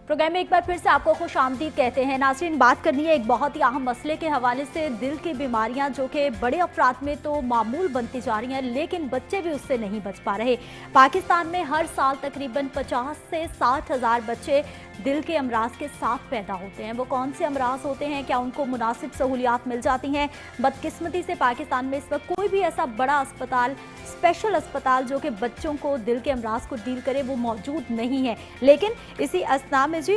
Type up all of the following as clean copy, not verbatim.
Programme में एक बार फिर से आपको खुशामदीद कहते हैं। नाज़रीन, बात करनी है एक बहुत ही अहम मसले के हवाले से, दिल की बीमारियां जो कि बड़े अफराद में तो मामूल बनती जा रही हैं, लेकिन बच्चे भी उससे नहीं बच पा रहे। पाकिस्तान में हर साल तकरीबन 50 से 60 हज़ार बच्चे दिल के अमराज के साथ पैदा होते हैं। वो कौन से अमराज होते हैं, क्या उनको मुनासिब सहूलियात मिल जाती हैं? बदकिस्मती से पाकिस्तान में इस वक्त कोई भी ऐसा बड़ा अस्पताल, स्पेशल अस्पताल जो कि बच्चों को दिल के अमराज को डील करे, वो मौजूद नहीं है। लेकिन इसी असना में जी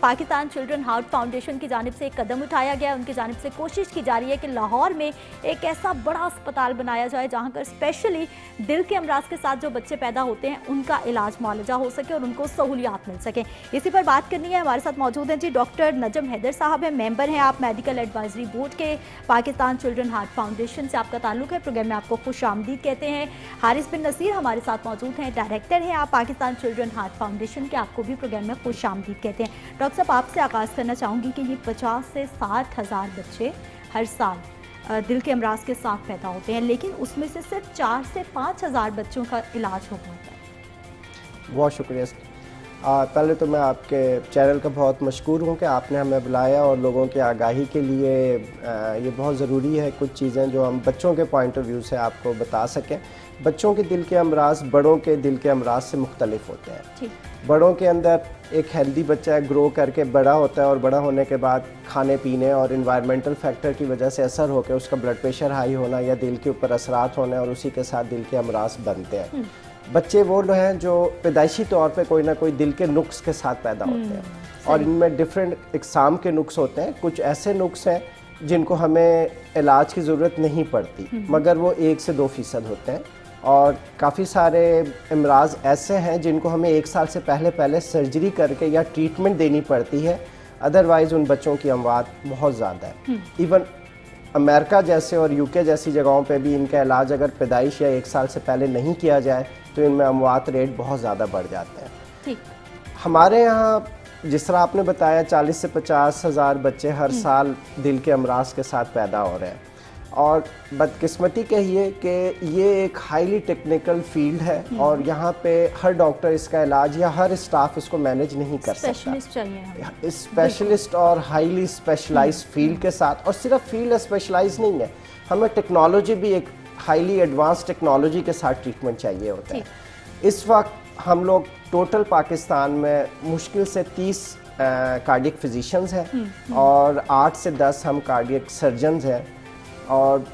पाकिस्तान चिल्ड्रन हार्ट फाउंडेशन की जानिब से एक कदम उठाया गया। उनकी जानिब से कोशिश की जा रही है कि लाहौर में एक ऐसा बड़ा अस्पताल बनाया जाए जहाँ पर स्पेशली दिल के अमराज के साथ जो बच्चे पैदा होते हैं उनका इलाज मुआलजा हो सके और उनको सहूलियात मिल सके। इसी पर बात करनी है। हमारे साथ मौजूद हैं जी डॉक्टर नजम हैदर साहब हैं, मेंबर हैं आप मेडिकल एडवाइजरी बोर्ड के। पाकिस्तान चिल्ड्रन हार्ट फाउंडेशन से आपका ताल्लुक है। प्रोग्राम में आपको खुशामदीद कहते हैं। हारिस बिन नसीर हमारे साथ मौजूद हैं, डायरेक्टर हैं आप पाकिस्तान चिल्ड्रन हार्ट फाउंडेशन के। आपको भी प्रोग्राम में खुशामदीद कहते हैं। डॉक्टर साहब, आपसे आगाज़ करना चाहूँगी कि ये 50 से 60 हज़ार बच्चे हर साल दिल के अमराज के साथ पैदा होते हैं, लेकिन उसमें से सिर्फ 4 से 5 हज़ार बच्चों का इलाज हो पाता है। बहुत शुक्रिया। पहले तो मैं आपके चैनल का बहुत मशकूर हूँ कि आपने हमें बुलाया और लोगों की आगाही के लिए ये बहुत ज़रूरी है कुछ चीज़ें जो हम बच्चों के पॉइंट ऑफ व्यू से आपको बता सकें। बच्चों के दिल के अमराज बड़ों के दिल के अमराज से मुख्तलिफ होते हैं। बड़ों के अंदर एक हेल्दी बच्चा ग्रो करके बड़ा होता है और बड़ा होने के बाद खाने पीने और इन्वायरमेंटल फैक्टर की वजह से असर होकर उसका ब्लड प्रेशर हाई होना या दिल के ऊपर असरात होना और उसी के साथ दिल के अमराज बनते हैं। बच्चे वो लोग हैं जो पैदाइशी तौर पे कोई ना कोई दिल के नुक्स के साथ पैदा होते हैं और इनमें डिफरेंट इकसाम के नुक्स होते हैं। कुछ ऐसे नुक्स हैं जिनको हमें इलाज की ज़रूरत नहीं पड़ती, मगर वो 1 से 2% होते हैं। और काफ़ी सारे अमराज ऐसे हैं जिनको हमें 1 साल से पहले सर्जरी करके या ट्रीटमेंट देनी पड़ती है, अदरवाइज़ उन बच्चों की अमवात बहुत ज़्यादा है। इवन अमेरिका जैसे और यूके जैसी जगहों पे भी इनका इलाज अगर पैदाइश या 1 साल से पहले नहीं किया जाए तो इनमें अमवात रेट बहुत ज़्यादा बढ़ जाते हैं। ठीक। हमारे यहाँ जिस तरह आपने बताया 40 से 50 हज़ार बच्चे हर साल दिल के अमराज के साथ पैदा हो रहे हैं और बदकिस्मती कहिए कि ये एक हाईली टेक्निकल फील्ड है और यहाँ पे हर डॉक्टर इसका इलाज या हर स्टाफ इसको मैनेज नहीं कर सकता। स्पेशलिस्ट और हाईली स्पेशलाइज्ड फील्ड के साथ, और सिर्फ फील्ड स्पेशलाइज नहीं है, हमें टेक्नोलॉजी भी एक हाईली एडवांस टेक्नोलॉजी के साथ ट्रीटमेंट चाहिए होता है। इस वक्त हम लोग टोटल पाकिस्तान में मुश्किल से 30 कार्डियक फिजिशियंस हैं और 8 से 10 हम कार्डियक सर्जन्स हैं और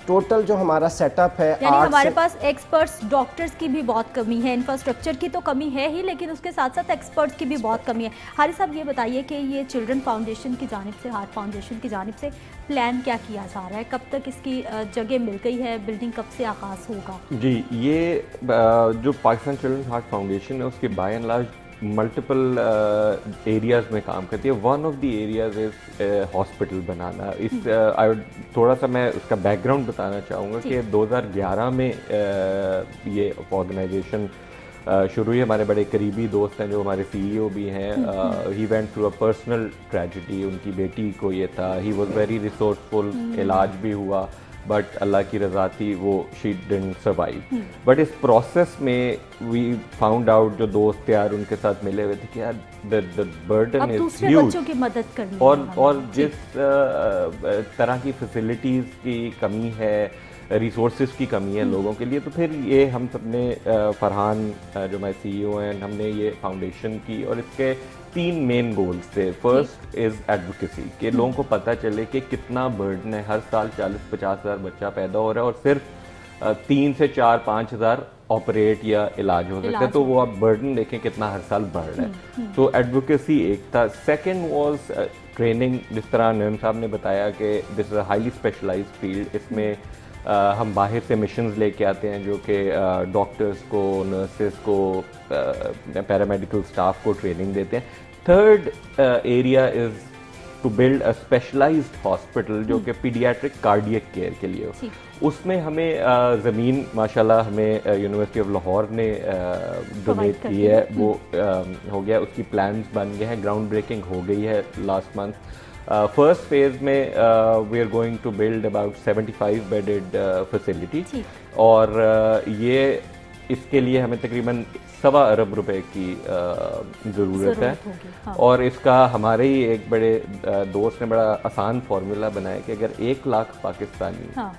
टोटल जो हमारा सेटअप है, यानी हमारे पास एक्सपर्ट्स डॉक्टर्स की भी बहुत कमी है। इंफ्रास्ट्रक्चर की तो कमी है ही, लेकिन उसके साथ साथ एक्सपर्ट्स की भी बहुत कमी है। हारिस साहब, ये बताइए कि ये चिल्ड्रन फाउंडेशन की जानिब से, हार्ट फाउंडेशन की जानिब से प्लान क्या किया जा रहा है? कब तक इसकी जगह मिल गई है? बिल्डिंग कब से आगाज़ होगा? जी, ये जो पाकिस्तान चिल्ड्रन हार्ट फाउंडेशन है उसके by and large multiple areas में काम करती है। One of the areas is hospital बनाना। इस थोड़ा सा मैं उसका बैकग्राउंड बताना चाहूँगा कि 2011 में ये ऑर्गेनाइजेशन शुरू हुई। हमारे बड़े करीबी दोस्त हैं जो हमारे CEO भी हैं। He went through a personal tragedy, उनकी बेटी को ये था। ही वॉज वेरी रिसोर्सफुल, इलाज भी हुआ बट अल्लाह की रज़ा थी, वो शी डिडंट सर्वाइव। बट इस प्रोसेस में वी फाउंड आउट, जो दोस्त यार उनके साथ मिले हुए थे कि यार द बर्डन इज ह्यूज, बच्चों की मदद करनी और जिस तरह की फैसिलिटीज़ की कमी है, रिसोर्सेज की कमी है लोगों के लिए, तो फिर ये हम सब ने फरहान जो हमारे CEO हैं, हमने ये फाउंडेशन की और इसके 3 मेन गोल्स थे। फर्स्ट इज़ एडवोकेसी, कि लोगों को पता चले कि कितना बर्डन है। हर साल 40-50 हज़ार बच्चा पैदा हो रहा है और सिर्फ 3 से 4-5 हज़ार ऑपरेट या इलाज हो सकते हैं, तो वो आप बर्डन देखें कितना हर साल बढ़ रहा है। तो एडवोकेसी एक था। Second was training. जिस तरह नईम साहब ने बताया कि this is a highly specialised field, इसमें हम बाहर से मिशंस लेके आते हैं जो कि डॉक्टर्स को, नर्सेस को, पैरामेडिकल स्टाफ को ट्रेनिंग देते हैं। Third area is to build a specialised hospital जो कि पीडियाट्रिक कार्डियक केयर के लिए हो। उसमें हमें ज़मीन माशाल्लाह हमें यूनिवर्सिटी ऑफ लाहौर ने डोनेट की है। वो हो गया, उसकी प्लान्स बन गए हैं, ग्राउंड ब्रेकिंग हो गई है लास्ट मंथ। फर्स्ट फेज में we are going to build about 75 bedded facility और ये इसके लिए हमें तकरीबन 1.25 अरब रुपए की ज़रूरत है। हाँ। और इसका हमारे ही एक बड़े दोस्त ने बड़ा आसान फार्मूला बनाया कि अगर 1 लाख पाकिस्तानी हाँ।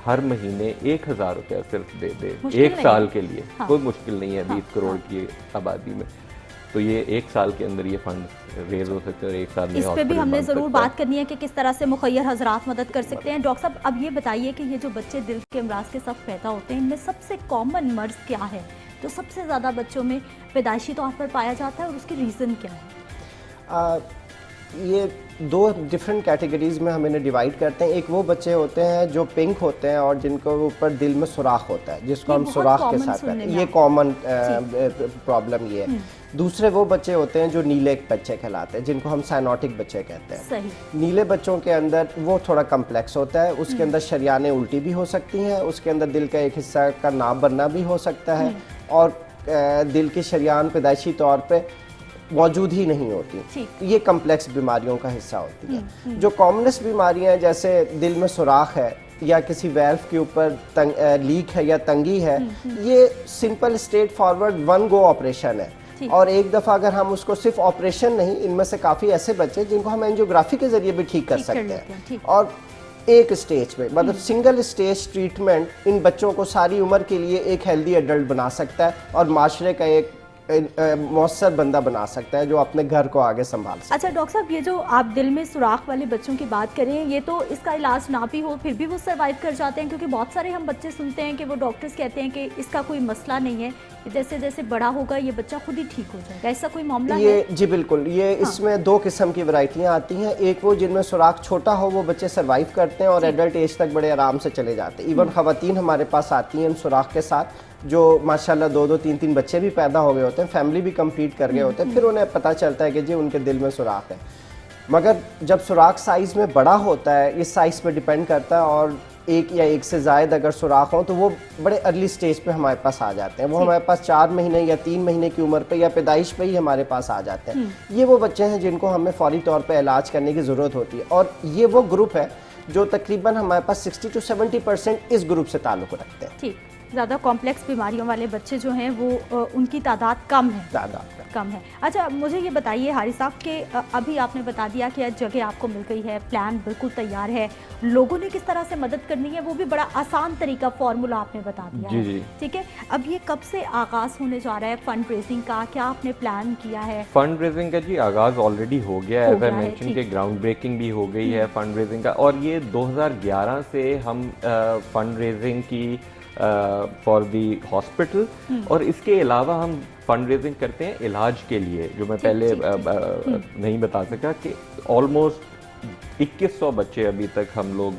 हर महीने 1000 रुपया सिर्फ दे दे मुश्किल 1 साल के लिए, हाँ। कोई मुश्किल नहीं है 20 करोड़ हाँ। की आबादी में, तो ये 1 साल के अंदर ये फंड रेज हो सकते हैं और 1 साल में इस पे भी हमने ज़रूर बात करनी है कि किस तरह से मुखय्यर हजरात मदद कर सकते हैं। डॉक्टर साहब, अब ये बताइए कि ये जो बच्चे दिल के अमराज के साथ पैदा होते हैं, इनमें सबसे कॉमन मर्ज क्या है जो सबसे ज़्यादा बच्चों में पैदाइशी तौर पर पाया जाता है और उसकी रीज़न क्या है? ये 2 डिफरेंट कैटेगरीज में हम इन्हें डिवाइड करते हैं। एक वो बच्चे होते हैं जो पिंक होते हैं और जिनको ऊपर दिल में सुराख होता है, जिसको हम सुराख के साथ कहते हैं, ये कॉमन प्रॉब्लम ये है। दूसरे वो बच्चे होते हैं जो नीले बच्चे कहलाते हैं, जिनको हम साइनोटिक बच्चे कहते हैं। सही। नीले बच्चों के अंदर वो थोड़ा कम्प्लेक्स होता है, उसके अंदर शरियानें उल्टी भी हो सकती हैं, उसके अंदर दिल का एक हिस्सा का ना बनना भी हो सकता है और दिल की शरियान पैदाइशी तौर पे मौजूद ही नहीं होती। ये कम्प्लेक्स बीमारियों का हिस्सा होती है। जो कॉमनेस्ट बीमारियां जैसे दिल में सुराख है या किसी वेल्व के ऊपर लीक है या तंगी है, ये सिंपल स्ट्रेट फॉरवर्ड 1 गो ऑपरेशन है। और एक दफ़ा अगर हम उसको सिर्फ ऑपरेशन नहीं, इनमें से काफ़ी ऐसे बच्चे जिनको हम एंजियोग्राफी के जरिए भी ठीक कर सकते हैं और एक स्टेज पे, मतलब सिंगल स्टेज ट्रीटमेंट इन बच्चों को सारी उम्र के लिए एक हेल्दी एडल्ट बना सकता है और माशरे का एक मौसर बंदा बना सकता है जो अपने घर को आगे संभाल सकता है। अच्छा डॉक्टर साहब, ये जो आप दिल में सुराख वाले बच्चों की बात करें, ये तो इसका इलाज ना भी हो फिर भी वो सर्वाइव कर जाते हैं, क्योंकि बहुत सारे हम बच्चे सुनते हैं कि वो डॉक्टर्स कहते हैं कि इसका कोई मसला नहीं है, जैसे जैसे बड़ा होगा ये बच्चा खुद ही ठीक हो जाएगा, ऐसा कोई मामला है? जी बिल्कुल, ये इसमें 2 किस्म की वैरायटियाँ आती हैं। एक वो जिनमें सुराख छोटा हो, वो बच्चे सर्वाइव करते हैं और एडल्ट एज तक बड़े आराम से चले जाते हैं। इवन खवातीन हमारे पास आती हैं सुराख के साथ, जो माशाल्लाह 2-2, 3-3 बच्चे भी पैदा हो गए होते हैं, फैमिली भी कंप्लीट कर गए होते हैं, फिर उन्हें पता चलता है कि जी उनके दिल में सुराख है। मगर जब सुराख साइज़ में बड़ा होता है, ये साइज़ पे डिपेंड करता है, और 1 या 1 से ज़ायद अगर सुराख हो तो वो बड़े अर्ली स्टेज पे हमारे पास आ जाते हैं। वो हमारे पास 4 महीने या 3 महीने की उम्र पे या पैदाइश पे ही हमारे पास आ जाते हैं। ये वो बच्चे हैं जिनको हमें फौरी तौर पे इलाज करने की ज़रूरत होती है, और ये वो ग्रुप है जो तकरीबन हमारे पास 60 से 70% इस ग्रुप से ताल्लुक़ रखते हैं। ठीक, ज़्यादा कॉम्प्लेक्स बीमारियों वाले बच्चे जो हैं वो उनकी तादाद कम है, कम है। अच्छा मुझे ये बताइए हारिस साहब कि अभी आपने बता दिया कि जगह आपको मिल गई है, प्लान बिल्कुल तैयार है, लोगों ने किस तरह से मदद करनी है वो भी बड़ा आसान तरीका फार्मूला आपने बता दिया है। जी। ठीक है, अब ये कब से आगाज़ होने जा रहा है फंड रेजिंग का, क्या आपने प्लान किया है? फंड रेजिंग का जी आगाज़ ऑलरेडी हो गया है, एज आई मेंशन के ग्राउंड ब्रेकिंग भी हो गई है फंड रेजिंग का, और ये 2011 से हम फंड रेजिंग की फॉर दी हॉस्पिटल, और इसके अलावा हम फंड रेजिंग करते हैं इलाज के लिए, जो मैं पहले नहीं बता सका कि ऑलमोस्ट 2100 बच्चे अभी तक हम लोग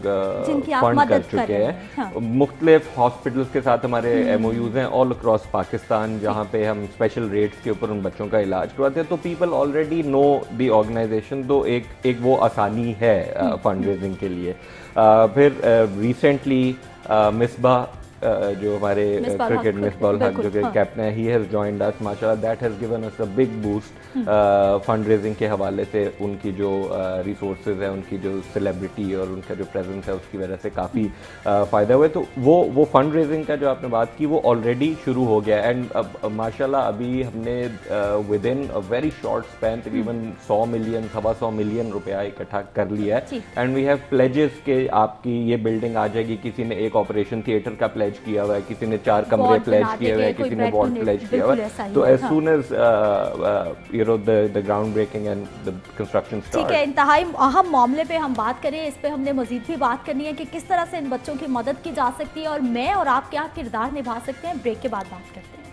फंड कर चुके हैं। हाँ। मुख्तलिफ हॉस्पिटल्स के साथ हमारे MOUs हैं ऑल अक्रॉस पाकिस्तान, जहाँ पे हम स्पेशल रेट्स के ऊपर उन बच्चों का इलाज करवाते हैं। तो people already know the organisation, तो एक वो आसानी है फंड रेजिंग के लिए। फिर रिसेंटली मिसबा जो हमारे क्रिकेट मिसबाह हक जो कैप्टन है, ही हैज़ जॉइंड अस, माशाल्लाह that has given us a big boost fund raising के हवाले से। उनकी जो रिसोर्सेज है, उनकी जो सेलिब्रिटी और उनका जो प्रेजेंस है, उसकी वजह से काफ़ी फ़ायदा हुआ है। तो वो फंड रेजिंग का जो आपने बात की वो ऑलरेडी शुरू हो गया, एंड माशाल्लाह अभी हमने with in a very short span तकरीबन 100 मिलियन 125 मिलियन रुपया इकट्ठा कर लिया है। एंड वी हैव प्लेजेस के आपकी ये बिल्डिंग आ जाएगी, किसी ने एक ऑपरेशन थिएटर का प्लेज किया हुआ है, किसी ने 4 कमरे प्लेज किए हुए हैं, किसी ने वार्ड प्लेज किया हुआ है। तो as soon as you know the ground breaking and the construction start. ठीक है, इंतहाई अहम मामले पे हम बात करें, इस पे हमने मजीद भी बात करनी है कि किस तरह से इन बच्चों की मदद की जा सकती है और मैं और आप क्या किरदार निभा सकते हैं। ब्रेक के बाद बात करते हैं।